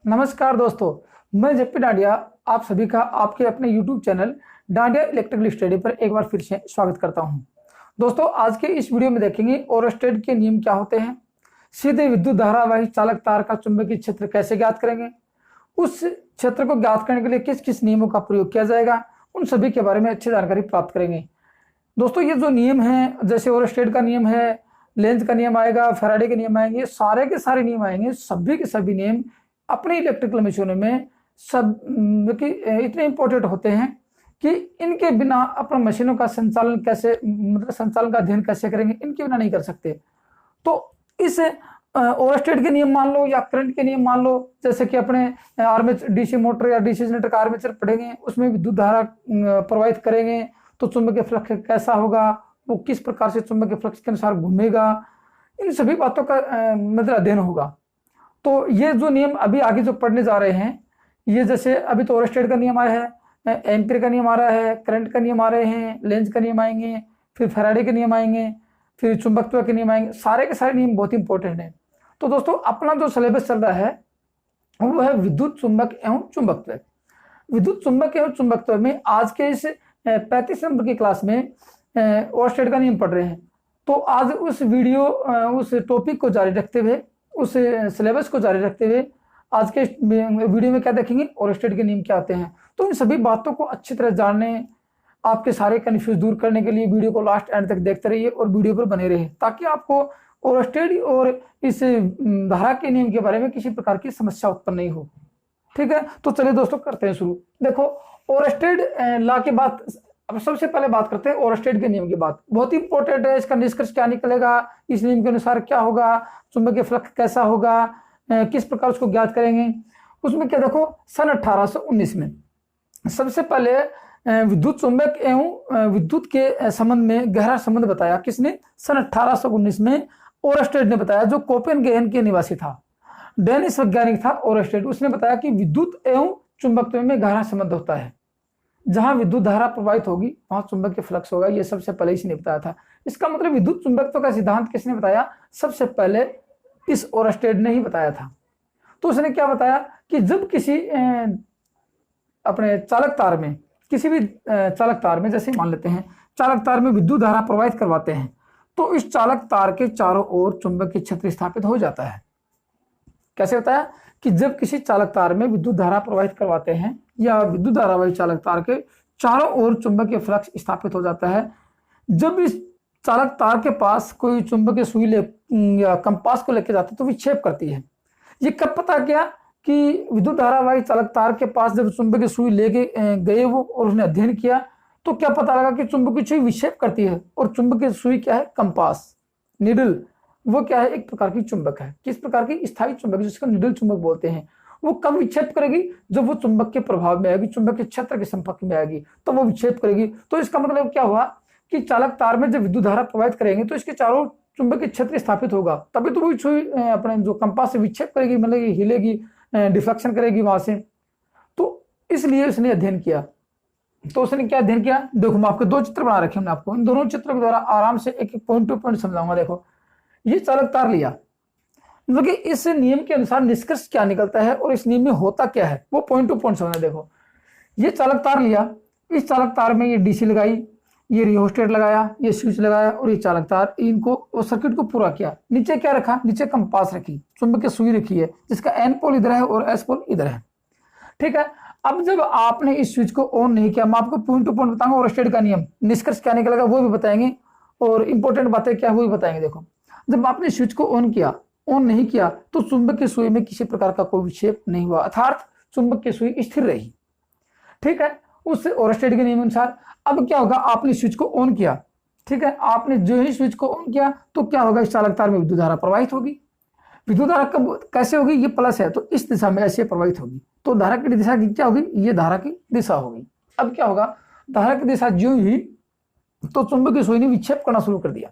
नमस्कार दोस्तों, मैं जेपी डांडिया आप सभी का आपके अपने YouTube channel dandiya electrical study पर एक बार फिर से स्वागत करता हूं। दोस्तों, आज के इस वीडियो में देखेंगे ओरस्टेड के नियम क्या होते हैं, सीधे विद्युत धारावाही चालक तार का चुंबकीय क्षेत्र कैसे ज्ञात करेंगे, उस क्षेत्र को ज्ञात करने के लिए किस किस नियमों का प्रयोग किया जाएगा, उन सभी के बारे में अच्छी जानकारी प्राप्त करेंगे। दोस्तों, ये जो नियम है, जैसे ओरस्टेड का नियम है, लेंज का नियम आएगा, फैराडे के नियम आएंगे, सारे के सारे नियम आएंगे। सभी के सभी नियम अपने इलेक्ट्रिकल मशीनों में सब इतने इंपॉर्टेंट होते हैं कि इनके बिना अपने मशीनों का संचालन कैसे, मतलब संचालन का अध्ययन कैसे करेंगे, इनके बिना नहीं कर सकते। तो इस ओरस्टेड के नियम मान लो या करंट के नियम मान लो, जैसे कि अपने आर्मेचर डीसी मोटर या डीसी जनरेटर का आर्मेचर पढ़ेंगे, उसमें विद्युत धारा प्रवाहित करेंगे तो चुंबकीय फ्लक्स कैसा होगा, वो किस प्रकार से चुंबकीय फ्लक्स के अनुसार घूमेगा, इन सभी बातों का मतलब अध्ययन होगा। तो ये जो नियम अभी आगे जो पढ़ने जा रहे हैं, ये जैसे अभी तो ओरस्टेड का नियम आया है, एम्पीयर का नियम आ रहा है, करंट का नियम आ रहे हैं, लेंज का नियम आएंगे, फिर फैराडे के नियम आएंगे, फिर चुंबकत्व के नियम आएंगे। सारे के सारे नियम बहुत इंपॉर्टेंट हैं। तो दोस्तों, अपना जो सिलेबस चल रहा है वो है विद्युत चुंबक एवं चुंबकत्व। विद्युत चुंबक एवं चुंबकत्व में आज के इस 35 नंबर की क्लास में ओरस्टेड का नियम पढ़ रहे हैं। तो आज उस टॉपिक को जारी रखते हुए, उस सिलेबस को जारी रखते हुए आज के वीडियो में क्या देखेंगे, ओरस्टेड के नियम क्या होते हैं। तो इन सभी बातों को अच्छी तरह जानने, आपके सारे कन्फ्यूज दूर करने के लिए वीडियो को लास्ट एंड तक देखते रहिए और वीडियो पर बने रहिए, ताकि आपको ओरस्टेड और इस धारा के नियम के बारे में किसी प्रकार की समस्या उत्पन्न नहीं हो। ठीक है, तो चलिए दोस्तों करते हैं शुरू। देखो, ओरस्टेड लॉ के बाद अब सबसे पहले बात करते हैं ओरस्टेड के नियम की बात। बहुत ही इंपॉर्टेंट है, इसका निष्कर्ष क्या निकलेगा, इस नियम के अनुसार क्या होगा, चुंबकीय फ्लक्स कैसा होगा, किस प्रकार उसको ज्ञात करेंगे। उसमें क्या देखो, सन 1819 में सबसे पहले विद्युत चुंबक एवं विद्युत के संबंध में गहरा संबंध बताया। किसने? सन 1819 में ओरस्टेड ने बताया, जो कोपेनहेगन के निवासी था, डेनिश वैज्ञानिक था ओरस्टेड। उसने बताया कि विद्युत एवं चुंबकत्व में गहरा संबंध होता है। जहां विद्युत धारा प्रवाहित होगी वहां चुंबकीय फ्लक्स होगा। ये सबसे पहले इसने बताया था। इसका मतलब विद्युत चुंबकत्व का सिद्धांत किसने बताया? सबसे पहले इस ओरस्टेड ने ही बताया था। तो उसने क्या बताया कि जब किसी अपने चालक तार में, किसी भी चालक तार में, जैसे मान लेते हैं चालक तार में विद्युत धारा प्रवाहित करवाते हैं, तो इस चालक तार के चारों ओर चुंबकीय क्षेत्र स्थापित हो जाता है। कैसे होता है कि जब किसी चालक तार में विद्युत धारा प्रवाहित करवाते हैं या विद्युत धारावाही चालक तार के चारों ओर चुंबकीय फ्लक्स स्थापित हो जाता है। जब इस चालक तार के पास कोई चुंबकीय सुई या कंपास को लेकर जाते तो विक्षेप करती है। ये कब पता किया कि विद्युत धारावाही चालक तार के पास जब चुंबकीय सुई लेके गए वो और उसने अध्ययन किया, तो क्या पता लगा कि चुंबकीय सुई विक्षेप करती है। और चुंबकीय सुई क्या है? कंपास, निडल, वो क्या है? एक प्रकार की चुंबक है। किस प्रकार की? स्थायी चुंबक, जिसको निडल चुंबक बोलते हैं। वो कब विक्षेप करेगी? जब वो चुंबक के प्रभाव में आएगी, चुंबक के क्षेत्र के संपर्क में आएगी, तो वो विक्षेप करेगी। तो इसका मतलब क्या हुआ कि चालक तार में जब विद्युत धारा प्रवाहित करेंगे तो इसके चारों चुंबकीय क्षेत्र स्थापित होगा, तभी तो वो सुई अपने जो कंपास से विक्षेप करेगी, मतलब हिलेगी, डिफ्लेक्शन करेगी वहां से। तो इसलिए उसने अध्ययन किया। तो उसने क्या अध्ययन किया? देखो, मैं आपके दो चित्र बना रखे हैं। आपको इन दोनों चित्रों के द्वारा आराम से एक एक पॉइंट टू पॉइंट समझाऊंगा। देखो, ये चालक तार लिया, मतलब कि इस नियम के अनुसार निष्कर्ष क्या निकलता है और इस नियम में होता क्या है, वो पॉइंट टू पॉइंट समझना। देखो, ये चालक तार लिया, इस चालक तार में ये डीसी लगाई, ये रियोस्टेट लगाया, ये स्विच लगाया और ये चालक तार, इनको और सर्किट को पूरा किया। नीचे क्या रखा? नीचे कंपास रखी, चुंबकीय सुई रखी है, जिसका एन पोल इधर है और एस पोल इधर है। ठीक है, अब जब आपने इस स्विच को ऑन नहीं किया, मैं आपको पॉइंट टू पॉइंट बताऊंगा ओरस्टेड का नियम, निष्कर्ष क्या निकलेगा वो भी बताएंगे और इंपॉर्टेंट बातें क्या है वो भी बताएंगे। देखो, जब आपने स्विच को ऑन नहीं किया तो चुंबक की सुई में किसी प्रकार का कोई विक्षेप नहीं हुआ, अर्थात चुंबक की सुई स्थिर रही। ठीक है, उस ओरस्टेड के नियम अनुसार। अब क्या होगा? आपने स्विच को ऑन किया, ठीक है, आपने जो ही स्विच को ऑन किया तो क्या होगा? इस चालक तार में विद्युत धारा प्रवाहित होगी। विद्युत धारा कब कैसे होगी? ये प्लस है तो इस दिशा में ऐसे प्रवाहित होगी। तो धारा की दिशा की क्या होगी? ये धारा की दिशा होगी। अब क्या होगा? धारा की दिशा जो ही, तो चुंबकीय सुई ने विक्षेप करना शुरू कर दिया।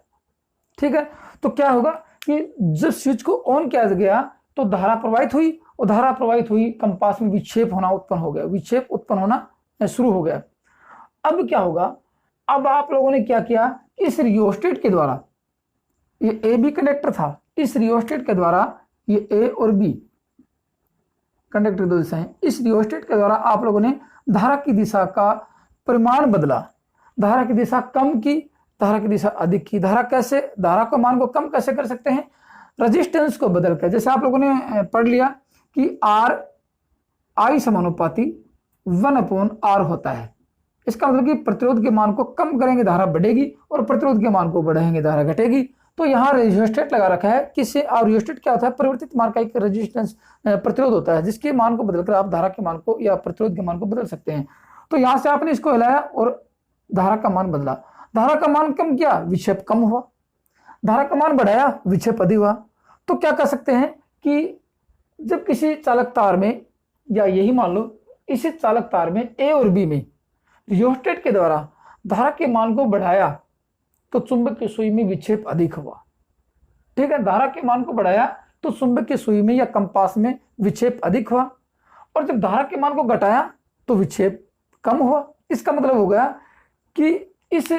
ठीक है, तो क्या होगा कि जब स्विच को ऑन किया गया तो धारा प्रवाहित हुई और धारा प्रवाहित हुई, कंपास में विक्षेप होना उत्पन्न हो गया, विक्षेप उत्पन्न होना शुरू हो गया। अब क्या होगा? अब आप लोगों ने क्या किया? इस रियोस्टेट के द्वारा, ये ए बी कनेक्टर था, इस रियोस्टेट के द्वारा ये ए और बी कंडक्टर की दो दिशाएं। इस रियोस्टेट के द्वारा आप लोगों ने धारा की दिशा का परिमाण बदला, धारा की दिशा कम की, धारा की दिशा अधिक की। धारा को मान को कम कैसे कर सकते हैं? रेजिस्टेंस को बदलकर। जैसे आप लोगों ने पढ़ लिया कि आर आई समानुपाती 1/r होता है। इसका मतलब कि प्रतिरोध के मान को कम करेंगे धारा बढ़ेगी और प्रतिरोध के मान को बढ़ाएंगे धारा घटेगी। तो यहाँ रेजिस्टेंट लगा रखा है किससे? और रियोस्टेट क्या होता है? परिवर्तित मान का एक रेजिस्टेंस प्रतिरोध होता है, जिसके मान को बदलकर आप धारा के मान को या प्रतिरोध के मान को बदल सकते हैं। तो यहाँ से आपने इसको हिलाया और धारा का मान बदला। धारा का मान कम किया, विक्षेप कम हुआ। धारा का मान बढ़ाया, विक्षेप अधिक हुआ। तो क्या कर सकते हैं कि जब किसी चालक तार में, या यही मान लो इसी चालक तार में ए और बी में रियोस्टेट के द्वारा धारा के मान को बढ़ाया तो चुंबक की सुई में विक्षेप अधिक हुआ। ठीक है, धारा के मान को बढ़ाया तो चुंबक की सुई में या कंपास में विक्षेप अधिक हुआ, और जब धारा के मान को घटाया तो विक्षेप कम हुआ। इसका मतलब हो गया कि इस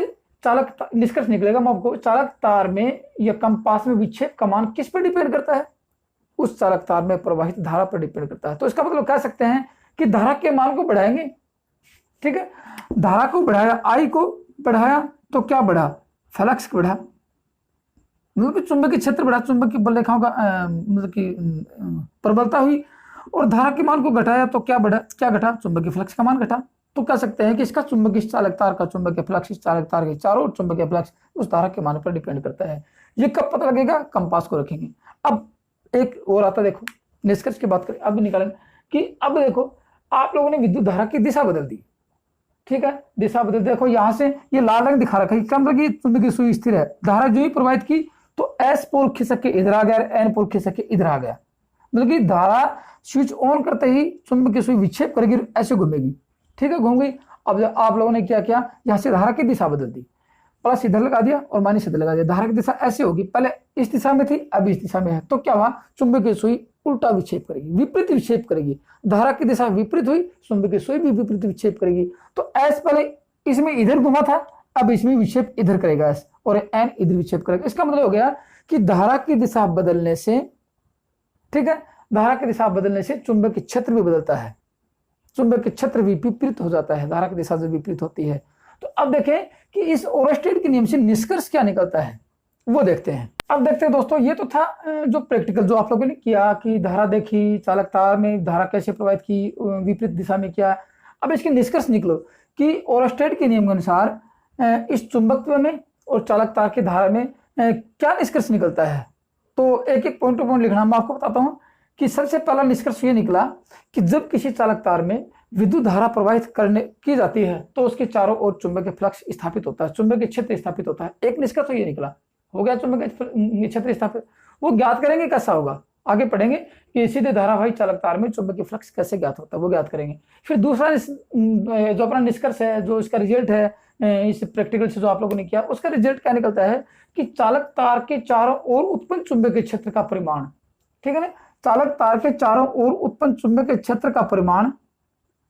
चालक निष्कर्ष निकलेगा आपको, चालक तार में या कंपास में विक्षेप का मान किस पर डिपेंड करता है? उस चालक तार में प्रवाहित धारा पर डिपेंड करता है। तो इसका मतलब कह सकते हैं कि धारा के मान को बढ़ाएंगे। ठीक है, धारा को बढ़ाया, आई को बढ़ाया तो क्या बढ़ा? फ्लक्स बढ़ा, मतलब कि चुंबकीय क्षेत्र बढ़ा, चुंबकीय बल रेखाओं का मतलब कि प्रबलता हुई। और धारा के मान को घटाया तो क्या बढ़ा, क्या घटा? चुंबकीय फ्लक्स का मान घटा। तो कह सकते हैं कि इसका चुंबकीय चालक तार का चुंबकीय फ्लक्स इस चालक तार के चारों ओर चुंबकीय फ्लक्स उस धारा के मान पर डिपेंड करता है। ये कब पता लगेगा? कंपास को रखेंगे। अब एक और आता, देखो निष्कर्ष की बात करें, अब निकालेंगे कि अब देखो आप लोगों ने विद्युत धारा की दिशा बदल दी। ठीक है, दिशा बदल, देखो यहां से ये लाल रंग दिखा रखा है, क्या मतलब कि चुंबकीय सुई स्थिर है। धारा जो ही प्रवाहित की तो एस पोल खिसक के इधर आ गया, एन पोल खिसक के इधर आ गया। मतलब कि धारा स्विच ऑन करते ही चुंबकीय सुई विक्षेप करेगी, ऐसे घूमेगी। ठीक है, घूम गई। अब आप लोगों ने क्या किया, यहां से धारा की दिशा बदल दी, प्लस इधर लगा दिया और माइनस इधर लगा दिया। धारा की दिशा ऐसे होगी, पहले इस दिशा में थी अब इस दिशा में है। तो क्या हुआ? चुंबकीय सुई उल्टा विक्षेप करेगी, विपरीत विक्षेप करेगी। धारा की दिशा विपरीत हुई, चुंबकीय सुई भी विपरीत विक्षेप करेगी। तो एस पहले इसमें इधर घुमा था, अब इसमें विक्षेप इधर करेगा एस, और एन इधर विक्षेप करेगा। इसका मतलब हो गया कि धारा की दिशा बदलने से, ठीक है, धारा की दिशा बदलने से चुंबकीय क्षेत्र भी बदलता है, चुंबकीय क्षेत्र भी विपरीत हो जाता है, धारा की दिशा से विपरीत होती है। तो अब देखें कि इस ओरस्टेड के नियम से निष्कर्ष क्या निकलता है, वो देखते हैं। अब देखते हैं दोस्तों, ये तो था जो प्रैक्टिकल जो आप लोगों ने किया कि धारा देखी, चालक तार में धारा कैसे प्रवाहित की, विपरीत दिशा में किया। अब इसके निष्कर्ष निकलो कि ओरस्टेड के नियम के अनुसार इस चुंबकत्व में और चालक तार की धारा में क्या निष्कर्ष निकलता है। तो एक एक पॉइंट टू पॉइंट लिखना मैं आपको बताता हूँ कि सबसे पहला निष्कर्ष ये निकला कि जब किसी चालक तार में विद्युत धारा प्रवाहित करने की जाती है तो उसके चारों ओर चुंबकीय फ्लक्स स्थापित होता है, चुंबकीय क्षेत्र स्थापित होता है। एक निष्कर्ष तो ये निकला, हो गया चुंबकीय क्षेत्र स्थापित। वो ज्ञात करेंगे कैसा होगा, आगे पढ़ेंगे कि सीधे धारावाही चालक तार में चुंबकीय फ्लक्स कैसे ज्ञात होता है, वो ज्ञात करेंगे। फिर दूसरा जो अपना निष्कर्ष है, जो इसका रिजल्ट है इस प्रैक्टिकल से जो आप लोगों ने किया, उसका रिजल्ट क्या निकलता है कि चालक तार के चारों ओर उत्पन्न चुंबकीय क्षेत्र का परिमाण, ठीक है ना, चालक तार के चारों ओर उत्पन्न चुंबकीय क्षेत्र का परिमाण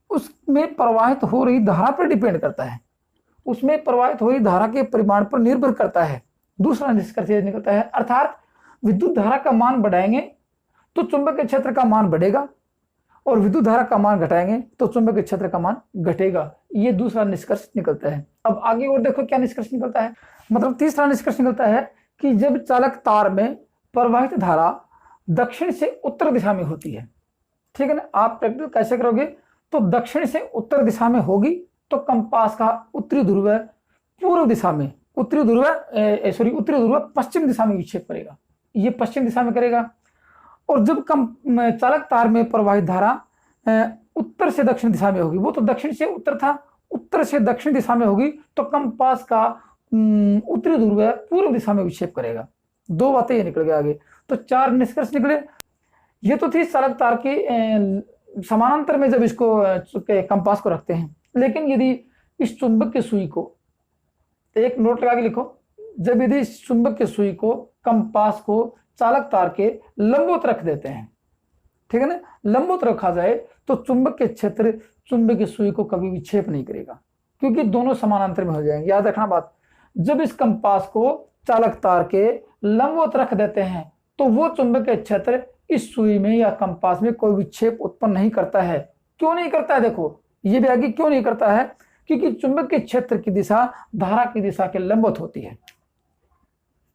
उसमें प्रवाहित हो रही धारा पर डिपेंड करता है, उसमें प्रवाहित हो रही धारा के परिमाण पर निर्भर करता है। दूसरा निष्कर्ष निकलता है, अर्थात विद्युत धारा का मान बढ़ाएंगे तो चुंबकीय क्षेत्र का मान बढ़ेगा और विद्युत धारा का मान घटाएंगे तो चुंबकीय क्षेत्र का मान घटेगा। ये दूसरा निष्कर्ष निकलता है। अब आगे और देखो क्या निष्कर्ष निकलता है, मतलब तीसरा निष्कर्ष निकलता है कि जब चालक तार में प्रवाहित धारा दक्षिण से उत्तर दिशा में होती है, ठीक है ना, आप प्रैक्टिस कैसे करोगे, तो दक्षिण से उत्तर दिशा में होगी तो कंपास का उत्तरी ध्रुव पूर्व दिशा में, उत्तरी ध्रुव पश्चिम दिशा में विक्षेप करेगा, ये पश्चिम दिशा में करेगा। और जब चालक तार में प्रवाहित धारा उत्तर से दक्षिण दिशा में होगी, वो तो दक्षिण से उत्तर था, उत्तर से दक्षिण दिशा में होगी तो कंपास का उत्तरी ध्रुव पूर्व दिशा में विक्षेप करेगा। दो बातें ये निकल गए आगे। तो चार निष्कर्ष निकले। ये तो थी चालक तार की समानांतर में जब इसको कंपास को रखते हैं। लेकिन यदि इस चुंबक की सुई को, एक नोट लगा के लिखो, जब यदि इस चुंबक की सुई को कंपास को चालक तार के लंबवत रख देते हैं, ठीक है ना, लंबवत रखा जाए तो चुंबक के क्षेत्र चुंबक की सुई को कभी विक्षेप नहीं करेगा, क्योंकि दोनों समानांतर में हो जाएंगे। याद रखना बात, जब इस कंपास को चालक तार के लंबवत रख देते हैं तो वो चुंबकीय क्षेत्र इस सुई में या कंपास में कोई विक्षेप उत्पन्न नहीं करता है। क्यों नहीं करता है? देखो ये भी आगे क्यों नहीं करता है, क्योंकि चुंबकीय क्षेत्र की दिशा धारा की दिशा के लंबवत होती है।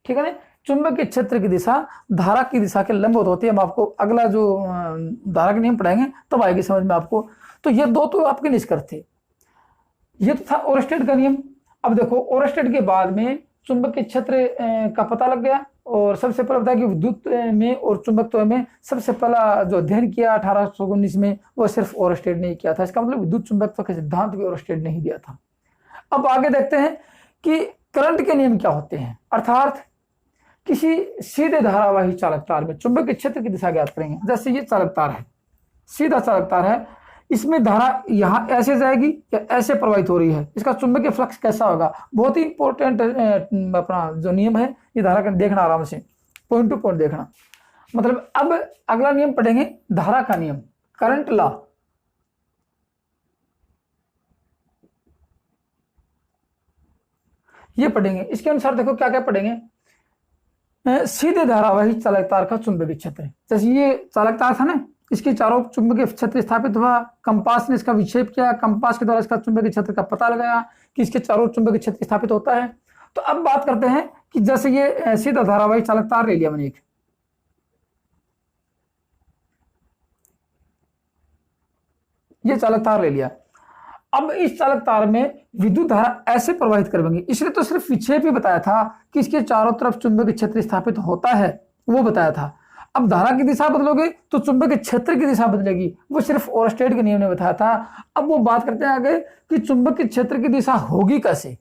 ठीक है ना, चुंबकीय क्षेत्र की दिशा धारा की दिशा के लंबवत होती है। हम आपको अगला जो धारा के नियम पढ़ाएंगे तब आएगी समझ में आपको। तो ये दो तो आपके निष्कर्ष थे, ये तो था ओरस्टेड का नियम। अब देखो ओरस्टेड के बाद में चुंबकीय क्षेत्र का पता लग गया, और सबसे पहले बताया कि विद्युत में और चुंबकत्व में सबसे पहला जो अध्ययन किया 1819 में वो सिर्फ ओरस्टेड ने किया था। इसका मतलब विद्युत चुंबकत्व के सिद्धांत भी ओरस्टेड ने ही दिया था। अब आगे देखते हैं कि करंट के नियम क्या होते हैं, अर्थात किसी सीधे धारावाही चालक तार में चुंबकीय क्षेत्र की दिशा ज्ञात करेंगे। जैसे ये चालक तार है, सीधा चालक तार है, इसमें धारा यहाँ ऐसे जाएगी या ऐसे प्रवाहित हो रही है, इसका चुंबकीय फ्लक्स कैसा होगा। बहुत ही इंपॉर्टेंट अपना जो नियम है ये धारा का देखना, आराम से पॉइंट टू पॉइंट देखना। मतलब अब अगला नियम पढ़ेंगे धारा का नियम, करंट लॉ। ये पढ़ेंगे। इसके अनुसार देखो क्या क्या पढ़ेंगे। सीधे धारावाही चालक तार का चुंबकीय क्षेत्र, जैसे ये चालक तार था ना, इसके चारों चुंबकीय क्षेत्र स्थापित हुआ, कंपास ने इसका विक्षेप किया, कंपास के द्वारा इसका चुंबकीय क्षेत्र का पता लगाया कि इसके चारों चुंबकीय क्षेत्र स्थापित होता है। तो अब बात करते हैं कि जैसे ये सीधा धारावाही चालक तार ले लिया मैंने एक, ये चालक तार ले लिया। अब इस चालक तार में विद्युत धारा ऐसे प्रवाहित करेंगे, इसलिए तो सिर्फ विक्षेप ही बताया था कि इसके चारों तरफ चुंबकीय क्षेत्र स्थापित होता है, वो बताया था। अब धारा की दिशा बदलोगे तो चुंबकीय क्षेत्र की दिशा बदलेगी, वो सिर्फ ओरस्टेड के नियम ने बताया था। अब वो बात करते हैं आगे कि चुंबकीय क्षेत्र की दिशा होगी कैसे।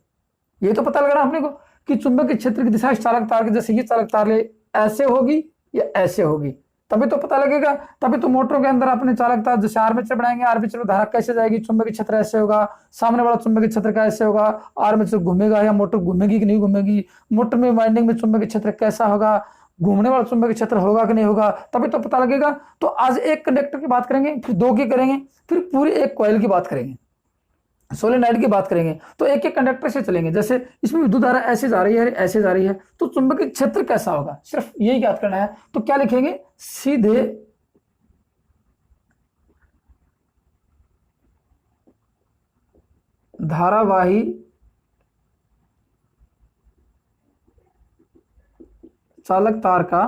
ये तो पता लग रहा है अपने को कि चुंबकीय क्षेत्र की दिशा इस चालक तार की, जैसे ये चालक तार ले ऐसे होगी या ऐसे होगी, तभी तो पता लगेगा। तभी तो मोटरों के अंदर अपने चालक तार जैसे आर्मेचर बनाएंगे, आर्मेचर में धारा कैसे जाएगी, चुंबकीय क्षेत्र ऐसे होगा, सामने वाला चुंबकीय क्षेत्र कैसे होगा, आर्मेचर घूमेगा या मोटर घूमेगी कि नहीं घूमेगी, मोटर में वाइंडिंग में चुंबकीय क्षेत्र कैसा होगा, घूमने वाला चुंबकीय क्षेत्र होगा कि नहीं होगा, तभी तो पता लगेगा। तो आज एक कंडक्टर की बात करेंगे, फिर दो की करेंगे, फिर पूरी एक कॉइल की बात करेंगे, सोलेनॉइड की बात करेंगे। तो एक एक कंडक्टर से चलेंगे, जैसे इसमें विद्युत धारा ऐसे जा रही है, ऐसे जा रही है, तो चुंबकीय क्षेत्र कैसा होगा, सिर्फ यही याद करना है। तो क्या लिखेंगे, सीधे धारावाही चालक तार का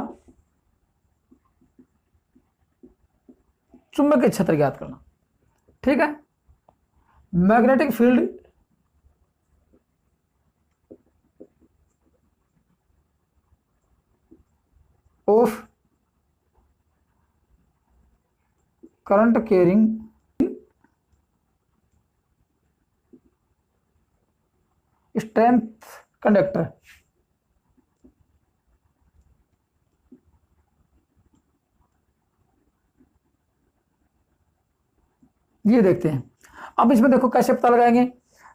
चुंबकीय क्षेत्र ज्ञात करना। ठीक है, magnetic field of current carrying strength conductor. ये देखते हैं। अब इसमें देखो कैसे पता लगाएंगे।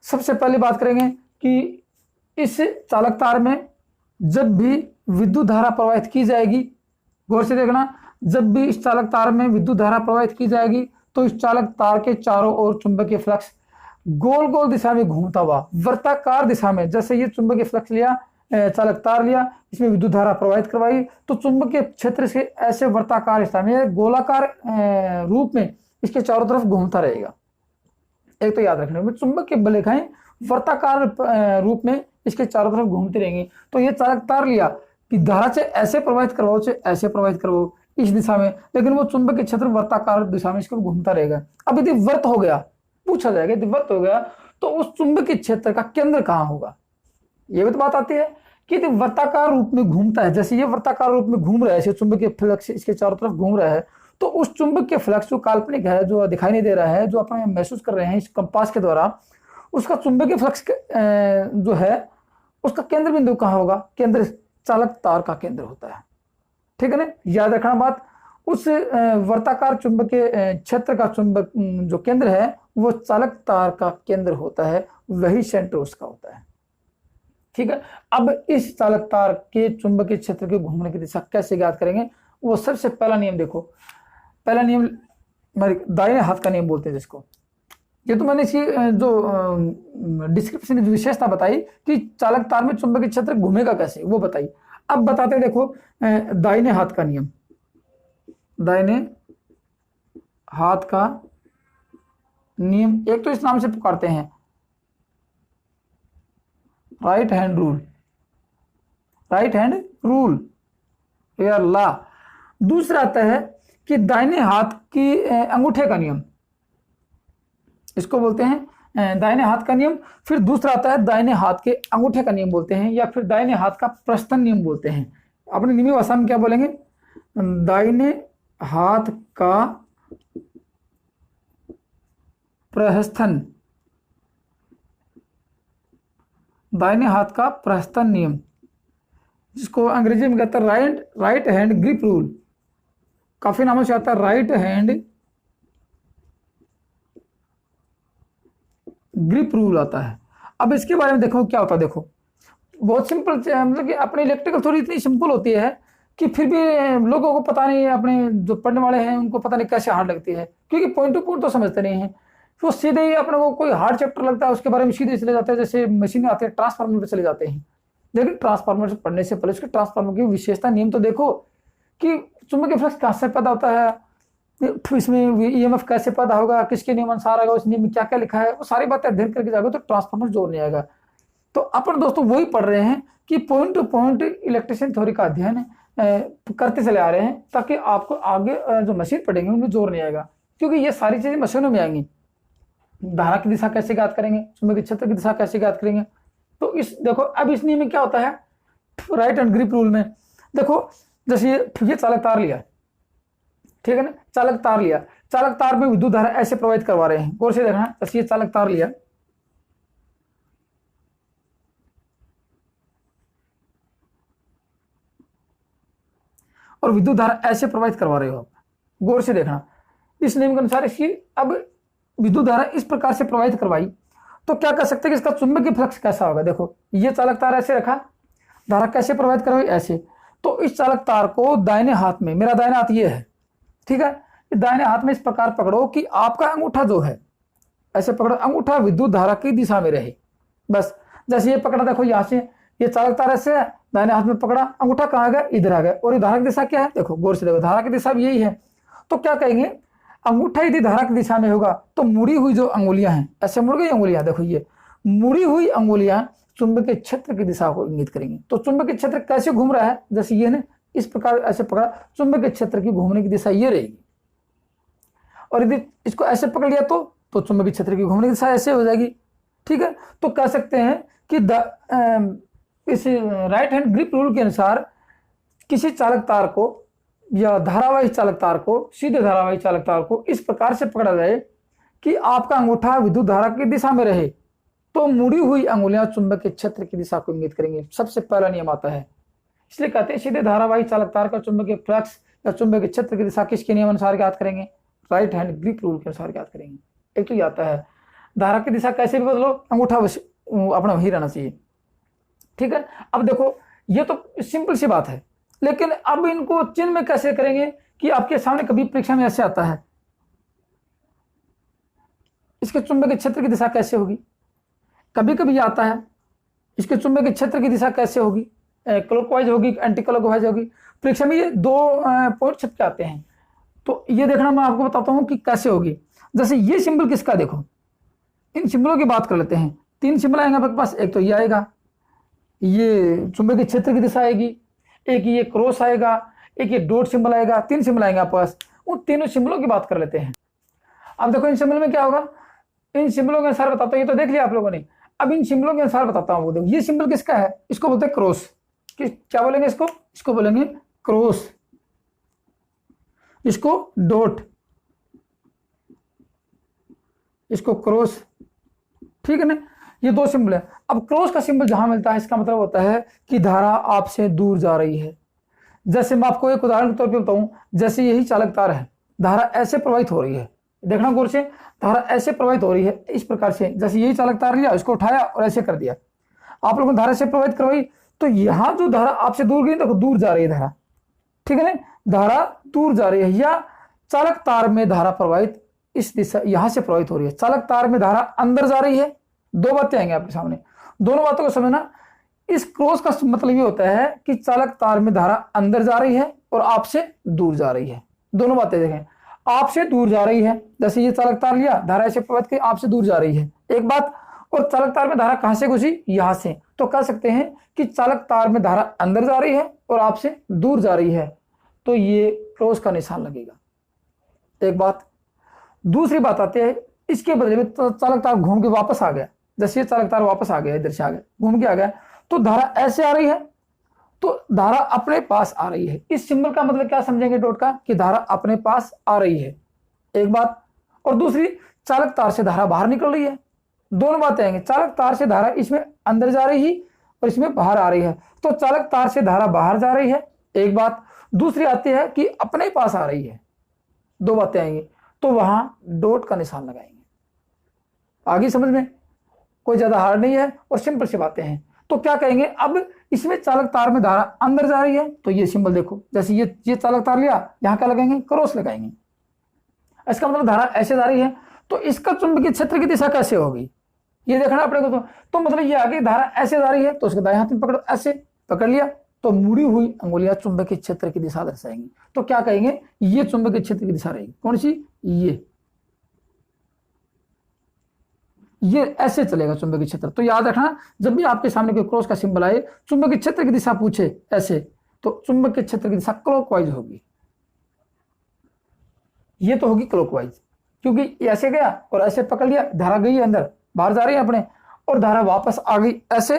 सबसे पहले बात करेंगे कि इस चालक तार में जब भी विद्युत धारा प्रवाहित की जाएगी, गौर से देखना, जब भी इस चालक तार में विद्युत धारा प्रवाहित की जाएगी तो इस चालक तार के चारों ओर चुंबकीय फ्लक्स गोल गोल दिशा में घूमता हुआ वर्ताकार दिशा में, जैसे ये चुंबकीय फ्लक्स लिया, चालक तार लिया, इसमें विद्युत धारा प्रवाहित करवाई, तो चुंबकीय क्षेत्र से ऐसे वर्ताकार दिशा में गोलाकार रूप में इसके चारों तरफ घूमता रहेगा। एक तो याद रखना, चुंबक की बलेखाएं वर्ताकार रूप में इसके चारों तरफ घूमती रहेंगी। तो ये चालक तार लिया कि धारा से ऐसे प्रवाहित करवाओ, से ऐसे प्रवाहित करवाओ इस दिशा में, लेकिन वो चुंबकीय क्षेत्र वर्ताकार दिशा में इसको घूमता रहेगा। अब यदि वर्त हो गया, पूछा जाएगा यदि वर्त हो गया तो उस चुंबकीय क्षेत्र का केंद्र कहाँ होगा। ये भी तो बात आती है कि यदि वर्ताकार रूप में घूमता है, जैसे ये वर्ताकार रूप में घूम रहा है, चुंबकीय फ्लक्स इसके चारों तरफ घूम रहा है, तो उस चुंबकीय फ्लक्स जो काल्पनिक है, जो दिखाई नहीं दे रहा है, जो अपने महसूस कर रहे हैं इस कंपास के द्वारा, उसका चुंबकीय फ्लक्स जो है उसका केंद्र बिंदु कहाँ होगा, केंद्र चालक तार का केंद्र होता है। ठीक है ना, याद रखना बात। उस वर्ताकार चुंबकीय क्षेत्र का चुंबक जो केंद्र है वो चालक तार का केंद्र होता है, वही सेंटर उसका होता है। ठीक है, अब इस चालक तार के चुंबकीय क्षेत्र के घूमने की दिशा कैसे ज्ञात करेंगे, वो सबसे पहला नियम देखो। पहला नियम दाहिने हाथ का नियम बोलते हैं जिसको, ये तो मैंने इसकी जो डिस्क्रिप्शन जो विशेषता बताई कि चालक तार में चुंबकीय क्षेत्र घूमेगा कैसे, वो बताई। अब बताते हैं, देखो दाहिने हाथ का नियम। दाहिने हाथ का नियम, एक तो इस नाम से पुकारते हैं right hand rule, right hand rule या लॉ। दूसरा आता है कि दाहिने हाथ की अंगूठे का नियम, इसको बोलते हैं दाहिने हाथ का नियम। फिर दूसरा आता है दाहिने हाथ के अंगूठे का नियम बोलते हैं, या फिर दाहिने हाथ का प्रस्थन नियम बोलते हैं। अपनी नियमी भाषा में क्या बोलेंगे? दाहिने हाथ का प्रस्थन, दाहिने हाथ का प्रस्थन नियम, जिसको अंग्रेजी में कहते हैं राइट हैंड ग्रिप रूल। काफी नामों से आता है राइट हैंड ग्रिप रूल आता है। अब इसके बारे में देखो क्या होता है। देखो बहुत सिंपल, मतलब कि अपनी इलेक्ट्रिकल थोड़ी इतनी सिंपल होती है कि फिर भी लोगों को पता नहीं है, अपने जो पढ़ने वाले हैं उनको पता नहीं कैसे हार्ड लगती है, क्योंकि पॉइंट टू पॉइंट तो समझते नहीं है। वो सीधे ही अपने को कोई हार्ड चैप्टर लगता है उसके बारे में सीधे चले जाते हैं, जैसे मशीनें आते हैं ट्रांसफार्मर पे चले जाते हैं। लेकिन ट्रांसफार्मर से पढ़ने से पहले उसके ट्रांसफार्मर की विशेषता नियम तो देखो कि चुंबकीय फ्लक्स कहाँ से पैदा होता है, इसमें ईएमएफ कैसे पैदा होगा, किसके नियम अनुसार आएगा, उस नियम में क्या क्या लिखा है, वो सारी बातें अध्ययन करके जाओगे तो ट्रांसफार्मर जोर नहीं आएगा। तो अपन दोस्तों वही पढ़ रहे हैं कि point two point electrician theory का अध्ययन करते चले आ रहे हैं, ताकि आपको आगे जो मशीन पढ़ेंगे उनमें जोर नहीं आएगा, क्योंकि ये सारी चीजें मशीनों में आएंगी। धारा की दिशा कैसे ज्ञात करेंगे, चुंबकीय क्षेत्र की दिशा कैसे ज्ञात करेंगे। तो इस देखो अब इस नियम में क्या होता है, राइट हैंड ग्रिप रूल में देखो, जैसे ये चालक तार लिया, ठीक है ना, चालक तार लिया, चालक तार में विद्युत धारा ऐसे प्रवाहित करवा रहे हैं, गौर से देखना। जैसे ये चालक तार लिया, और विद्युत धारा ऐसे प्रवाहित करवा रहे हो आप, गौर से देखना। इस नियम के अनुसार इसकी अब विद्युत धारा इस प्रकार से प्रवाहित करवाई तो क्या कर सकते हैं कि इसका चुंबकीय फ्लक्स कैसा होगा। देखो ये चालक तार ऐसे रखा, धारा कैसे प्रवाहित करवाई, ऐसे। तो इस चालक तार को दाहिने हाथ में, मेरा दाहिना हाथ ये है, ठीक है, दाहिने हाथ में इस प्रकार पकड़ो कि आपका अंगूठा जो है ऐसे पकड़ो, अंगूठा विद्युत धारा की दिशा में रहे। बस जैसे ये पकड़ा, देखो यहां से ये चालक तार ऐसे है, दाहिने हाथ में पकड़ा, अंगूठा कहाँ गया, इधर आ गया। और ये धारा की दिशा क्या है, देखो गौर से देखो, धारा की दिशा भी यही है। तो क्या कहेंगे, अंगूठा यदि धारा की दिशा में होगा तो मुड़ी हुई जो अंगुलियां हैं, ऐसे मुड़ गई अंगुलियां, देखो ये मुड़ी हुई अंगुलियां चुंबकीय क्षेत्र की दिशा को इंगित करेंगी। तो चुंबकीय क्षेत्र कैसे घूम रहा है, जैसे ये ने इस प्रकार ऐसे पकड़ा, चुंबकीय क्षेत्र की घूमने की दिशा ये रहेगी। और यदि इसको ऐसे पकड़ लिया तो चुंबकीय क्षेत्र की घूमने की दिशा ऐसे हो जाएगी, ठीक है। तो कह सकते हैं कि इस राइट हैंड ग्रिप रूल के अनुसार किसी चालक तार को या धारावाही चालक तार को, सीधे धारावाही चालक तार को इस प्रकार से पकड़ा जाए कि आपका अंगूठा विद्युत धारा की दिशा में रहे, तो मुड़ी हुई अंगुलियां चुंबकीय क्षेत्र की दिशा को इंगित करेंगे। सबसे पहला नियम आता है, इसलिए कहते हैं सीधे धारावाही चालक तार का चुंबकीय फ्लक्स या चुंबकीय क्षेत्र की दिशा किसके नियम अनुसार ज्ञात करेंगे, राइट हैंड ग्रिप रूल के अनुसार ज्ञात करेंगे। एक तो ये आता है धारा की दिशा कैसे भी बदलो, अंगूठा अपना वही रहना चाहिए, ठीक है। अब देखो ये तो सिंपल सी बात है, लेकिन अब इनको चिन्ह में कैसे करेंगे कि आपके सामने कभी परीक्षा में ऐसे आता है, इसके चुंबकीय क्षेत्र की दिशा कैसे होगी, कभी कभी आता है इसके चुंबकीय क्षेत्र की दिशा कैसे होगी, क्लॉकवाइज होगी, एंटी क्लॉकवाइज होगी। परीक्षा में ये दो पॉइंट छप के आते हैं, तो ये देखना मैं आपको बताता हूं कि कैसे होगी। जैसे ये सिंबल किसका, देखो इन सिंबलों की बात कर लेते हैं। 3 सिंबल आएंगे आपके पास, एक तो ये आएगा, ये चुंबकीय क्षेत्र की दिशा आएगी, एक ये क्रॉस आएगा, एक ये डॉट सिंबल आएगा। 3 सिंबल आएंगे आपके पास, उन तीनों सिंबलों की बात कर लेते हैं। अब देखो इन सिंबल में क्या होगा, इन सिंबलों के अनुसार बताता हूं, ये तो देख लिया आप लोगों ने। अब इन सिंबलों के अनुसार बताता हूं, देखो ये सिंबल किसका है, इसको बोलते हैं क्रॉस। क्या बोलेंगे इसको, इसको बोलेंगे क्रॉस, इसको डॉट, इसको क्रॉस, ठीक है ना। ये 2 सिंबल है। अब क्रॉस का सिंबल जहां मिलता है इसका मतलब होता है कि धारा आपसे दूर जा रही है। जैसे मैं आपको एक उदाहरण के तौर पे बताऊं, जैसे यही चालक तार है, धारा ऐसे प्रवाहित हो रही है, देखना गौर से, धारा ऐसे प्रवाहित हो रही है इस प्रकार से। जैसे यही चालक तार लिया, इसको उठाया और ऐसे कर दिया, आप लोगों ने धारा से प्रवाहित करवाई, तो यहां जो धारा आपसे दूर गई, देखो दूर जा रही है धारा, ठीक है ना, धारा दूर जा रही है। या चालक तार में धारा प्रवाहित इस दिशा यहां से प्रवाहित हो रही है, चालक तार में धारा अंदर जा रही है। 2 बातें आएंगे आपके सामने, दोनों बातों को समझना। इस क्रॉस का मतलब ये होता है कि चालक तार में धारा अंदर जा रही है और आपसे दूर जा रही है, दोनों बातें देखें, आपसे दूर जा रही है, जैसे ये चालक तार लिया, धारा ऐसे प्रवाहित की आपसे दूर जा रही है, एक बात। और चालक तार में धारा कहां से घुसी, यहां से, तो कह सकते हैं कि चालक तार में धारा अंदर जा रही है और आपसे दूर जा रही है, तो ये क्रॉस का निशान लगेगा, एक बात। दूसरी बात आती है, इसके बदले में तो चालक तार घूम के वापस आ गया, जैसे ये चालक तार वापस आ गया, इधर से आ गया, घूम के आ गया, तो धारा ऐसे आ रही है, तो धारा अपने पास आ रही है। इस सिंबल का मतलब क्या समझेंगे डॉट का, कि धारा अपने पास आ रही है, एक बात। और दूसरी, चालक तार से धारा बाहर निकल रही है, दोनों बातें आएंगे। चालक तार से धारा इसमें अंदर जा रही है और इसमें बाहर आ रही है, तो चालक तार से धारा बाहर जा रही है, एक बात। दूसरी आती है कि अपने पास आ रही है, दो बातें आएंगी, तो वहां डॉट का निशान लगाएंगे। आगे समझ में, कोई ज्यादा हार्ड नहीं है और सिंपल सी बातें हैं। तो क्या कहेंगे, अब इसमें चालक तार में धारा अंदर जा रही है, तो ये सिंबल देखो, जैसे ये चालक तार लिया, यहां क्या लगाएंगे, क्रॉस लगाएंगे। इसका मतलब धारा ऐसे जा रही है, तो इसका चुंबकीय क्षेत्र की दिशा कैसे होगी, ये देखना अपने को। तो मतलब ये आगे धारा ऐसे जा रही है, तो उसके दाएं हाथ में पकड़ो, ऐसे पकड़ लिया, तो मुड़ी हुई अंगुलियां चुंबकीय क्षेत्र की दिशा दर्शाएंगी। तो क्या कहेंगे, ये चुंबकीय क्षेत्र की दिशा रहेगी, कौन सी, ये ऐसे चलेगा चुंबकीय क्षेत्र। तो याद रखना, जब भी आपके सामने कोई क्रॉस का सिंबल आए, चुंबकीय क्षेत्र की दिशा पूछे ऐसे, तो चुंबकीय क्षेत्र की दिशा क्लॉकवाइज होगी, ये तो होगी क्लॉकवाइज, क्योंकि ऐसे गया और ऐसे पकड़ लिया, धारा गई अंदर, बाहर जा रही है अपने, और धारा वापस आ गई ऐसे,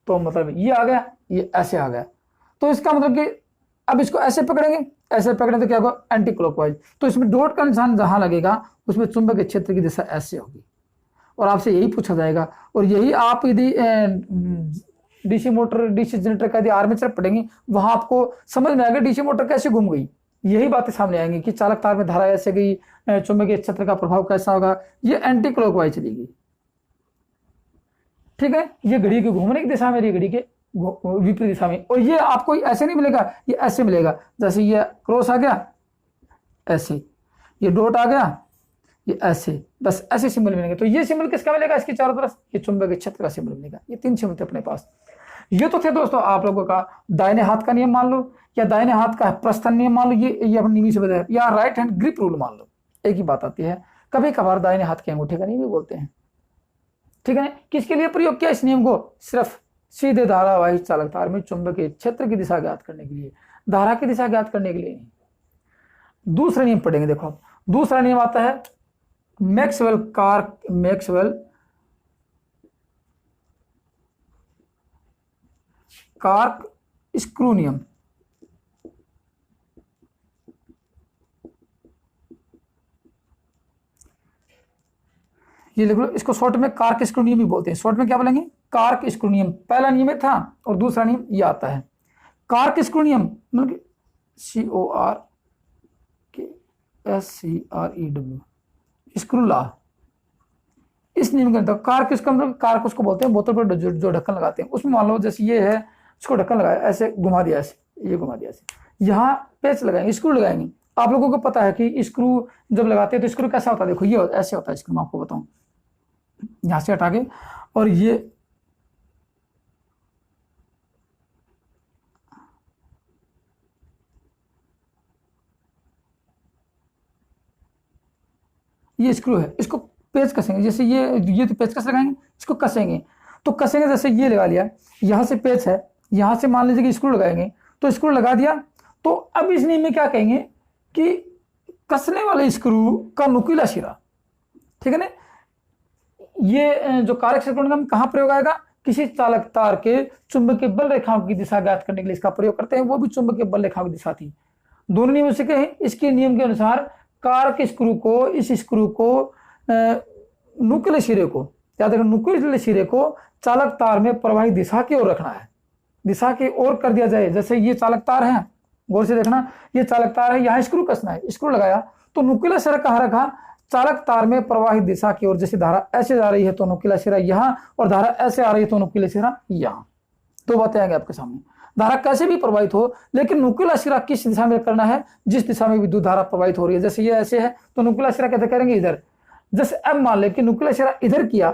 तो मतलब ये आ गया, ये ऐसे आ गया। तो इसका मतलब कि अब इसको ऐसे पकड़ेंगे, ऐसे पकड़े तो क्या होगा, एंटी क्लॉकवाइज। तो इसमें डॉट का निशान जहां लगेगा, उसमें चुंबकीय क्षेत्र की दिशा ऐसे होगी, और आपसे यही पूछा जाएगा। और यही आप यदि डीसी मोटर, डीसी जनरेटर का यदि आर्मेचर पढ़ेंगे, वहां आपको समझ में आएगा डीसी मोटर कैसे घूम गई, यही बातें सामने आएंगी कि चालक तार में धारा ऐसे गई, चुंबकीय क्षेत्र का प्रभाव कैसा होगा, ये एंटी क्लॉकवाइज चलेगी, ठीक है। ये घड़ी के घूमने की दिशा में, ये घड़ी के विपरीत दिशा में। और ये आपको ऐसे नहीं मिलेगा, ये ऐसे मिलेगा, जैसे ये क्रॉस आ गया ऐसे, ये डॉट आ गया, ये ऐसे, बस ऐसे सिंबल मिलेंगे। तो ये सिंबल किसका मिलेगा, इसके चारों तरफ, ये चुंबकीय क्षेत्र का सिंबल मिलेगा। ये तीन सिंबल थे अपने पास। ये तो थे दोस्तों आप लोगों का दाहिने हाथ का नियम मान लो, या दाहिने हाथ का प्रस्थान नियम मान लो, ये अपनी नियम से बताया, या राइट हैंड ग्रिप रूल मान लो। एक ही बात आती है, कभी कभार दाहिने हाथ के अंगूठे का नियम भी बोलते हैं, ठीक है। किसके लिए प्रयोग किया इस नियम को, सिर्फ सीधे धारावाही चालक तार में चुंबकीय क्षेत्र की दिशा ज्ञात करने के लिए, धारा की दिशा ज्ञात करने के लिए नहीं। दूसरा नियम पढ़ेंगे, देखो दूसरा नियम आता है मैक्सवेल कार्क स्क्रू नियम। ये लिख लो, इसको शॉर्ट में कार्क स्क्रू नियम भी बोलते हैं। शॉर्ट में क्या बोलेंगे, कार्क स्क्रू नियम। पहला नियम ये था, और दूसरा नियम ये आता है कार्क स्क्रू नियम, मतलब CORKSCREW, स्क्रू लॉ। इस नियम के अंदर कार्क, इसका मतलब कार्क उसको बोलते हैं बोतल पर जो ढक्कन लगाते हैं, उसमें मान लो जैसे ये है, इसको ढक्कन लगाया, ऐसे घुमा दिया, ऐसे ये घुमा दिया, ऐसे यहाँ पेच लगाएंगे, स्क्रू लगाएंगे। आप लोगों को पता है कि स्क्रू जब लगाते हैं तो स्क्रू कैसा होता है, देखो ये ऐसे होता है स्क्रू, मैं आपको बताऊं, यहां से हटा के, और ये स्क्रू है, इसको पेच कसेंगे, जैसे ये तो पेच कस लगाएंगे, इसको कसेंगे, तो कसेंगे, जैसे ये लगा लिया, यहां से पेच है, यहां से मान लीजिए कि स्क्रू लगाएंगे, तो स्क्रू लगा दिया। तो अब इस नियम में क्या कहेंगे कि कसने वाले स्क्रू का नुकीला सिरा, ठीक है ना, ये जो कारक स्क्रू नियम कहां प्रयोग आएगा, किसी चालक तार के चुंबकीय बल रेखाओं की दिशा ज्ञात करने के लिए इसका प्रयोग करते हैं, वो भी चुंबकीय बल रेखाओं की दिशा थी। दोनों नियम से कहें, इसके नियम के अनुसार कारक स्क्रू को, इस स्क्रू को नुकीले सिरे को, याद रखना नुकीले सिरे को चालक तार में प्रवाही दिशा की ओर रखना है, दिशा की ओर कर दिया जाए। जैसे ये चालक तार है, गौर से देखना, ये चालक तार है, यहाँ स्क्रू कसना है, स्क्रू लगाया, तो नुकीला सिरा कहाँ रखा, चालक तार में प्रवाहित दिशा की ओर। जैसे धारा ऐसे जा रही है तो नुकीला सिरा यहाँ, और धारा ऐसे आ रही है तो नुकीला सिरा यहाँ। दो बातें आएंगे आपके सामने, धारा कैसे भी प्रवाहित हो, लेकिन नुकीला सिरा किस दिशा में करना है, जिस दिशा में विद्युत धारा प्रवाहित हो रही है। जैसे ये ऐसे है तो नुकीला सिरा कैसे करेंगे, इधर। जैसे अब मान ले कि नुकीला सिरा इधर किया,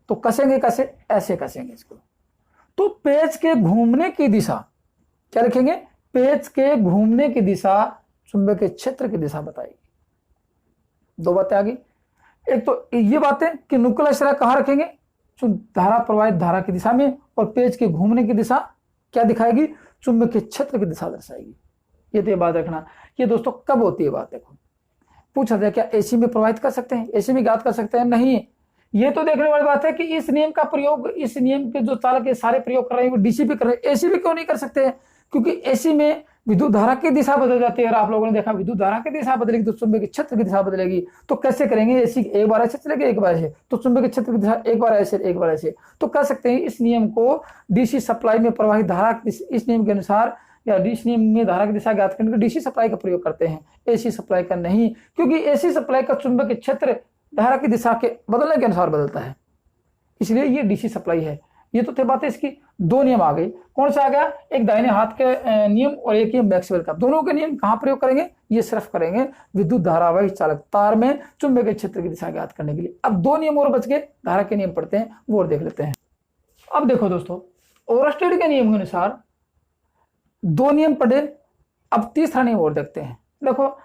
तो कसेंगे कैसे, ऐसे कसेंगे इसको। तो पेच के घूमने की दिशा क्या लिखेंगे, पेच के घूमने की दिशा चुंबकीय क्षेत्र की दिशा बताएगी। दो बातें आ गई। एक तो ये बातें कि नुक्कल अक्षरा कहाँ रखेंगे, धारा प्रवाहित धारा की दिशा में, और पेज के घूमने की दिशा क्या दिखाएगी, चुंबकीय क्षेत्र की दिशा दर्शाएगी। ये तो ये बात रखना। ये दोस्तों कब होती है बात, देखो पूछा जाए क्या एसी में प्रवाहित कर सकते हैं, एसी में ज्ञात कर सकते हैं, नहीं। ये तो देखने वाली बात है कि इस नियम का प्रयोग, इस नियम के जो चालक सारे प्रयोग कर रहे हैं वो डीसी पे कर रहे हैं, एसी पे क्यों नहीं कर सकते हैं, क्योंकि एसी में विद्युत धारा की दिशा बदल जाती है। और आप लोगों ने देखा विद्युत धारा की दिशा बदलेगी तो चुंबकीय क्षेत्र की दिशा बदलेगी। तो कैसे करेंगे, एसी एक बार ऐसे चलेगा एक बार ऐसे, तो चुंबकीय क्षेत्र की दिशा एक बार ऐसे एक बार ऐसे। तो कह सकते हैं इस नियम को डीसी सप्लाई में प्रवाहित धारा, इस नियम के अनुसार या डीसी नियम में धारा की दिशा ज्ञात करने के डीसी सप्लाई का प्रयोग करते हैं, एसी सप्लाई का नहीं, क्योंकि एसी सप्लाई का चुंबकीय क्षेत्र धारा की दिशा के बदलने के अनुसार बदलता है, इसलिए ये डीसी सप्लाई है। ये तो थे बातें इसकी। दो नियम आ गई, कौन सा आ गया, एक दाहिने हाथ के नियम और एक ये मैक्सवेल का। दोनों के नियम कहां प्रयोग करेंगे, ये सिर्फ करेंगे विद्युत धारावाही चालक तार में चुंबकीय क्षेत्र की दिशा ज्ञात करने के लिए। अब दो नियम और बच गए, धारा के नियम पढ़ते हैं, वो और देख लेते हैं। अब देखो दोस्तों, ओरस्टेड के नियम के अनुसार दो नियम पढ़े, अब तीसरा नियम और देखते हैं। देखो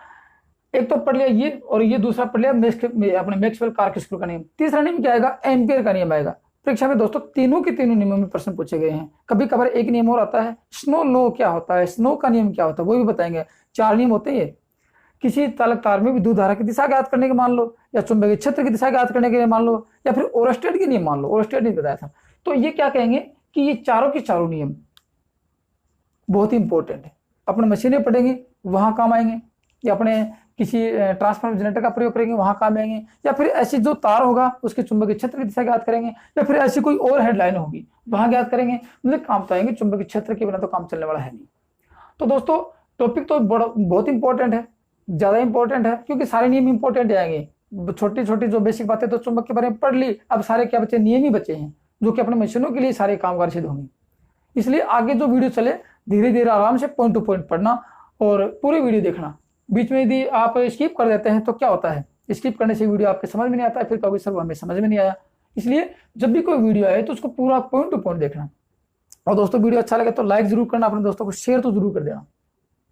एक तो पढ़ लिया ये, और ये दूसरा पढ़ लिया अपने मैक्सवेल कार्क-स्क्रू का नियम। तीसरा नियम क्या आएगा, एम्पियर का नियम आएगा। परीक्षा में दोस्तों तीनों के तीनों नियमों में प्रश्न पूछे गए हैं। कभी कभार एक नियम और आता है, स्नो लो क्या होता है, स्नो का नियम क्या होता है वो भी बताएंगे। चार नियम होते हैं। किसी चालक तार में विद्युत धारा की दिशा ज्ञात करने के मान लो, या चुंबकीय क्षेत्र की दिशा ज्ञात करने के लिए मान लो, या फिर ओरस्टेड के नियम मान लो। ओरस्टेड ने बताया था। तो ये क्या कहेंगे कि ये चारों के चारों नियम बहुत ही इंपॉर्टेंट है। अपने मशीनें पढ़ेंगे वहां काम आएंगे, या अपने किसी ट्रांसफार्मर जनरेटर का प्रयोग करेंगे वहां काम आएंगे, या फिर ऐसी जो तार होगा उसके चुंबकीय क्षेत्र की दिशा ज्ञात करेंगे, या फिर ऐसी कोई और हेडलाइन होगी वहां ज्ञात करेंगे। मतलब काम तो आएंगे, चुंबकीय क्षेत्र के बिना तो काम चलने वाला है नहीं। तो दोस्तों टॉपिक तो बहुत इंपॉर्टेंट है, ज्यादा इंपॉर्टेंट है, क्योंकि सारे नियम इंपॉर्टेंट आएंगे। छोटी छोटी जो बेसिक बातें तो चुंबक के बारे में पढ़ ली, अब सारे क्या बचे, नियम ही बचे हैं, जो कि अपने मशीनों के लिए सारे कामगार सिद्ध होंगे। इसलिए आगे जो वीडियो चले धीरे धीरे आराम से पॉइंट टू पॉइंट पढ़ना और पूरी वीडियो देखना। बीच में यदि आप स्किप कर देते हैं तो क्या होता है, स्किप करने से वीडियो आपके समझ में नहीं आता है, फिर कभी सर हमें समझ में नहीं आया। इसलिए जब भी कोई वीडियो आए तो उसको पूरा पॉइंट टू पॉइंट देखना। और दोस्तों वीडियो अच्छा लगे तो लाइक जरूर करना, अपने दोस्तों को शेयर तो जरूर कर देना,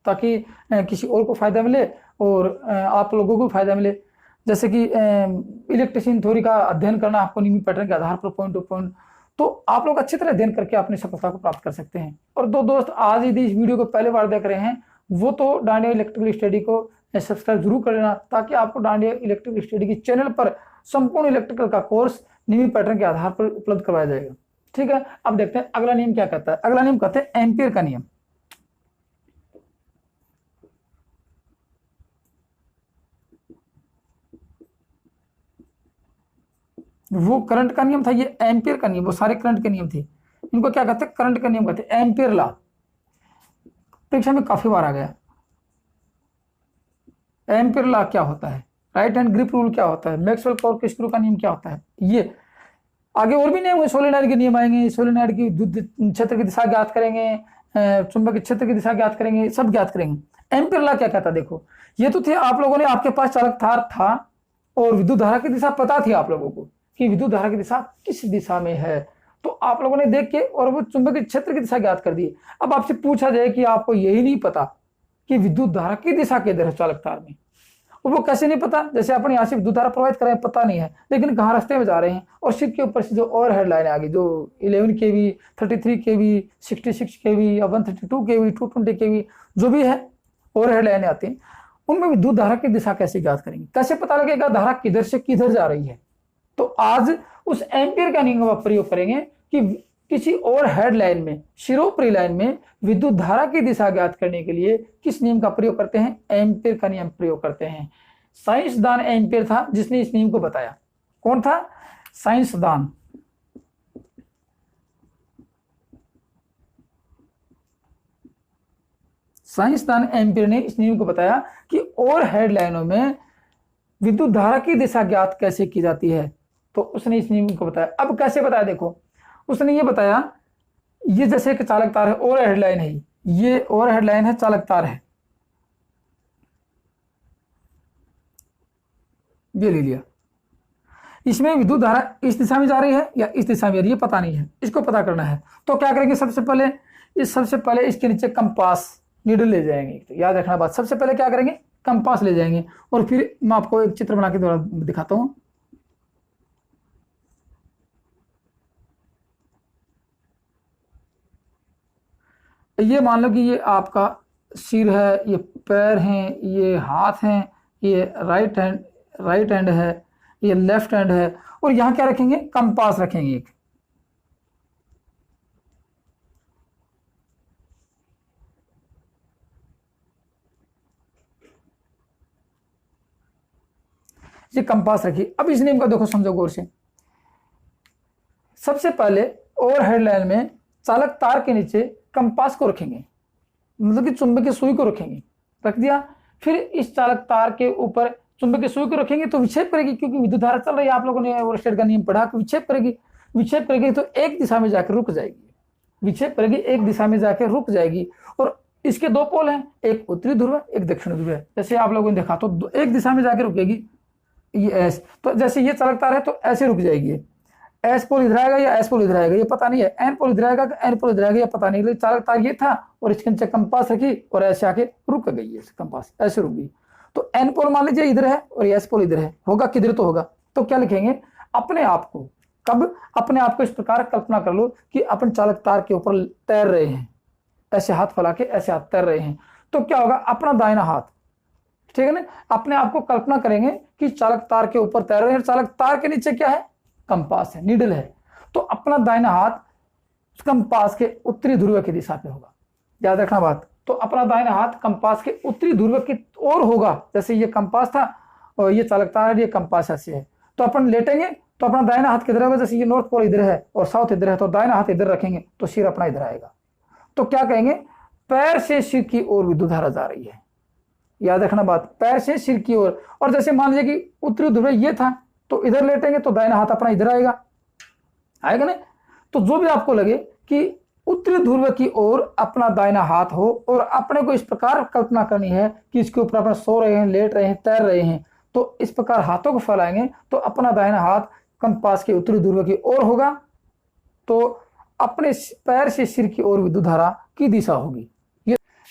ताकि किसी और को फायदा मिले और आप लोगों को फायदा मिले। जैसे कि इलेक्ट्रिशियन थ्योरी का अध्ययन करना आपको नियमित पैटर्न के आधार पर पॉइंट टू पॉइंट, तो आप लोग अच्छी तरह अध्ययन करके अपनी सफलता को प्राप्त कर सकते हैं। और दो दोस्त आज यदि इस वीडियो को पहले बार देख रहे हैं वो तो डांडिया इलेक्ट्रिकल स्टडी को सब्सक्राइब जरूर कर लेना, ताकि आपको डांडिया इलेक्ट्रिकल स्टडी की चैनल पर संपूर्ण इलेक्ट्रिकल का कोर्स नियमित पैटर्न के आधार पर उपलब्ध करवाया जाएगा। ठीक है, अब देखते हैं अगला नियम क्या कहता है। अगला नियम कहते हैं एम्पियर का नियम। वो करंट का नियम था, ये एम्पियर का नियम, वो सारे करंट के नियम थे। इनको क्या कहते हैं, करंट का नियम कहते हैं, एम्पियर लॉ। परीक्षा में काफी बार आ गया। एम्पियर लॉ क्या होता है, राइट हैंड ग्रिप रूल क्या होता है, मैक्सवेल कार्क-स्क्रू का नियम क्या होता है। ये आगे और भी नियम है, सोलेनॉइड के नियम आएंगे, सोलेनॉइड की विद्युत क्षेत्र की दिशा ज्ञात करेंगे, चुंबकीय क्षेत्र की दिशा ज्ञात करेंगे, सब ज्ञात करेंगे। एम्पियर लॉ क्या कहता है, देखो ये तो थे आप लोगों ने, आपके पास चालक तार था और विद्युत धारा की दिशा पता थी आप लोगों को कि विद्युत धारा की दिशा किस दिशा में है, तो आप लोगों ने देख के और वो चुंबकीय क्षेत्र की दिशा ज्ञात कर दी। अब आपसे पूछा जाए कि आपको यही नहीं पता कि विद्युत धारा की दिशा किधर है चालक तार में, और वो कैसे नहीं पता, जैसे अपन यहाँ से विद्युत धारा प्रवाहित कर रहे हैं पता नहीं है, लेकिन कहाँ रास्ते में जा रहे हैं, और शिप के ऊपर से जो और हेडलाइन आ गई, जो 11 kV, 33 kV, 66 kV या 132 kV, 220 kV जो भी है और हेडलाइन आती हैं, उनमें विद्युत धारा की दिशा कैसे ज्ञात करेंगे, कैसे पता लगेगा धारा किधर से किधर जा रही है। तो आज उस एम्पियर का नियम का प्रयोग करेंगे कि किसी और हेडलाइन में, शिरोपरि लाइन में विद्युत धारा की दिशा ज्ञात करने के लिए किस नियम का प्रयोग करते हैं, एम्पियर का नियम प्रयोग करते हैं। साइंसदान एम्पियर था जिसने इस नियम को बताया। कौन था, साइंसदान। साइंसदान एम्पियर ने इस नियम को बताया कि और हेडलाइनों में विद्युत धारा की दिशा ज्ञात कैसे की जाती है, तो उसने इस नियम को बताया। अब कैसे बताया, देखो उसने ये बताया, ये जैसे एक चालक तार है और हेडलाइन है, ये और हेडलाइन है, चालक तार है, ये ले लिया। इसमें विद्युत धारा इस दिशा में जा रही है या इस दिशा में, ये पता नहीं है, इसको पता करना है। तो क्या करेंगे, सबसे पहले इसके नीचे कंपास नीडल ले जाएंगे। तो याद रखना बात, सबसे पहले क्या करेंगे, कंपास ले जाएंगे। और फिर मैं आपको एक चित्र बना के द्वारा दिखाता हूं। ये मान लो कि ये आपका सिर है, ये पैर हैं, ये हाथ हैं, ये राइट हैंड है, ये लेफ्ट हैंड है, और यहां क्या रखेंगे, कंपास रखेंगे एक। ये कंपास रखिए। अब इस नियम को देखो, समझो गौर से। सबसे पहले ओवरहेड लाइन में चालक तार के नीचे कंपास को रखेंगे, मतलब कि चुंबकीय सुई को रखेंगे, रख दिया। फिर इस चालक तार के ऊपर चुंबकीय सुई को रखेंगे तो विक्षेप करेगी, क्योंकि विद्युत धारा चल रही है। आप लोगों ने ओवरस्टेड का नियम पढ़ा कि विक्षेप करेगी। विक्षेप करेगी तो एक दिशा में जाकर रुक जाएगी, विक्षेप करेगी एक दिशा में जाकर रुक जाएगी। और इसके दो पोल हैं, एक उत्तरी ध्रुव है, एक दक्षिण ध्रुव है। जैसे आप लोगों ने देखा तो एक दिशा में जाकर रुकेगी, ये एस। तो जैसे ये चालक तार है तो ऐसे रुक जाएगी। एस पोल इधर आएगा या एस पोल इधर आएगा ये पता नहीं है, एन पोल इधर आएगा एन पोल इधर आएगा ये पता नहीं। चालक तार ये था और इसके नीचे कंपास रखी और ऐसे आके रुक गई है, कंपास ऐसे रुक गई। तो एन पोल मान लीजिए इधर है और एस पोल इधर है, होगा किधर तो होगा। तो क्या लिखेंगे, अपने आप को, कब, अपने आप को इस प्रकार कल्पना कर लो कि अपन चालक तार के ऊपर तैर रहे हैं, ऐसे हाथ फैला के ऐसे हाथ तैर रहे हैं। तो क्या होगा, अपना दाहिना हाथ, ठीक है ना, अपने आप को कल्पना करेंगे कि चालक तार के ऊपर तैर रहे हैं। चालक तार के नीचे क्या है, कंपास है, नीडल है। तो अपना दाहिना हाथ कंपास के उत्तरी ध्रुव की दिशा पे होगा, याद रखना बात। तो अपना दाहिना हाथ कंपास के उत्तरी ध्रुव की ओर होगा। जैसे ये कंपास था और ये चालक तार है, ये कंपास ऐसे है। तो अपन लेटेंगे तो अपना दाहिना हाथ किधर होगा, जैसे ये नॉर्थ पोल इधर है और साउथ इधर है, तो दाहिना हाथ इधर रखेंगे तो सिर अपना इधर आएगा। तो क्या कहेंगे, पैर से सिर की ओर विद्युत धारा जा रही है, याद रखना बात, पैर से सिर की ओर। और जैसे मान लीजिए कि उत्तरी ध्रुव ये था तो इधर लेटेंगे तो दाहिना हाथ अपना इधर आएगा, आएगा ना। तो जो भी आपको लगे कि उत्तरी ध्रुव की ओर अपना दाहिना हाथ हो और अपने को इस प्रकार कल्पना करनी है कि इसके ऊपर अपना सो रहे हैं, लेट रहे हैं, तैर रहे हैं, तो इस प्रकार हाथों को फैलाएंगे तो अपना दाहिना हाथ कंपास के उत्तरी ध्रुव की ओर होगा। तो अपने पैर से सिर की ओर विद्युत धारा की दिशा होगी।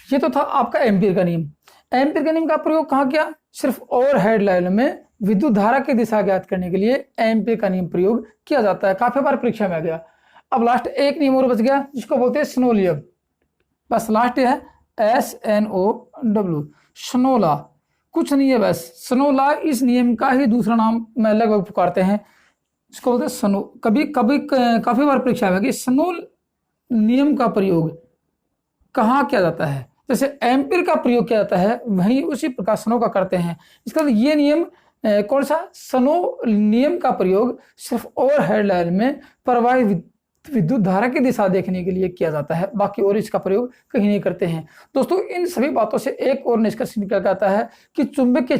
ये तो था आपका एम्पीयर का नियम। एम्पीयर के नियम का प्रयोग कहाँ किया, सिर्फ ओवरहेड लाइन में विद्युत धारा की दिशा ज्ञात करने के लिए एम्पीयर का नियम प्रयोग किया जाता है, काफी बार परीक्षा में आ गया। अब लास्ट एक नियम और बच गया जिसको बोलते हैं स्नो नियम। बस लास्ट है SNOW, स्नो लॉ, कुछ नहीं है बस स्नो लॉ। इस नियम का ही दूसरा नाम मैं लगभग पुकारते हैं, इसको बोलते हैं स्नो। कभी कभी काफी बार परीक्षा में कि स्नो नियम का प्रयोग कहाँ किया जाता है, जैसे एम्पीयर का प्रयोग किया जाता है वहीं उसी प्रकार स्नो का करते हैं। इसका मतलब ये नियम कौन सा, स्नो नियम का प्रयोग सिर्फ ओवरहेड लाइन में प्रवाहित विद्युत धारा की दिशा देखने के लिए किया जाता है, बाकी और इसका प्रयोग कहीं नहीं करते हैं। दोस्तों इन सभी बातों से एक और निष्कर्ष निकल आता है कि चुंबकीय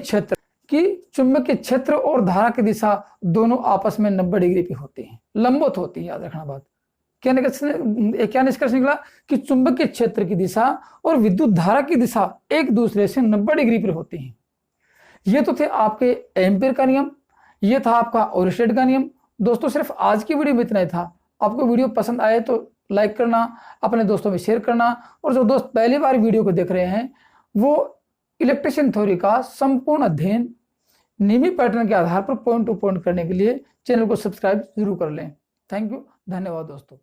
क्षेत्र और धारा की दिशा दोनों आपस में 90 डिग्री पे होती हैं, लंबवत होती है, याद रखना बात। क्या निष्कर्ष निकला कि चुंबकीय क्षेत्र की दिशा और विद्युत धारा की दिशा एक दूसरे से 90 डिग्री पर होती हैं। ये तो थे आपके एम्पीयर का नियम, ये था आपका ओवरस्टेड का नियम। दोस्तों सिर्फ आज की वीडियो में इतना ही था। आपको वीडियो पसंद आए तो लाइक करना, अपने दोस्तों में शेयर करना, और जो दोस्त पहली बार वीडियो को देख रहे हैं वो इलेक्ट्रिशियन थ्योरी का संपूर्ण अध्ययन नियमित पैटर्न के आधार पर पॉइंट टू पॉइंट करने के लिए चैनल को सब्सक्राइब जरूर कर लें। थैंक यू, धन्यवाद दोस्तों।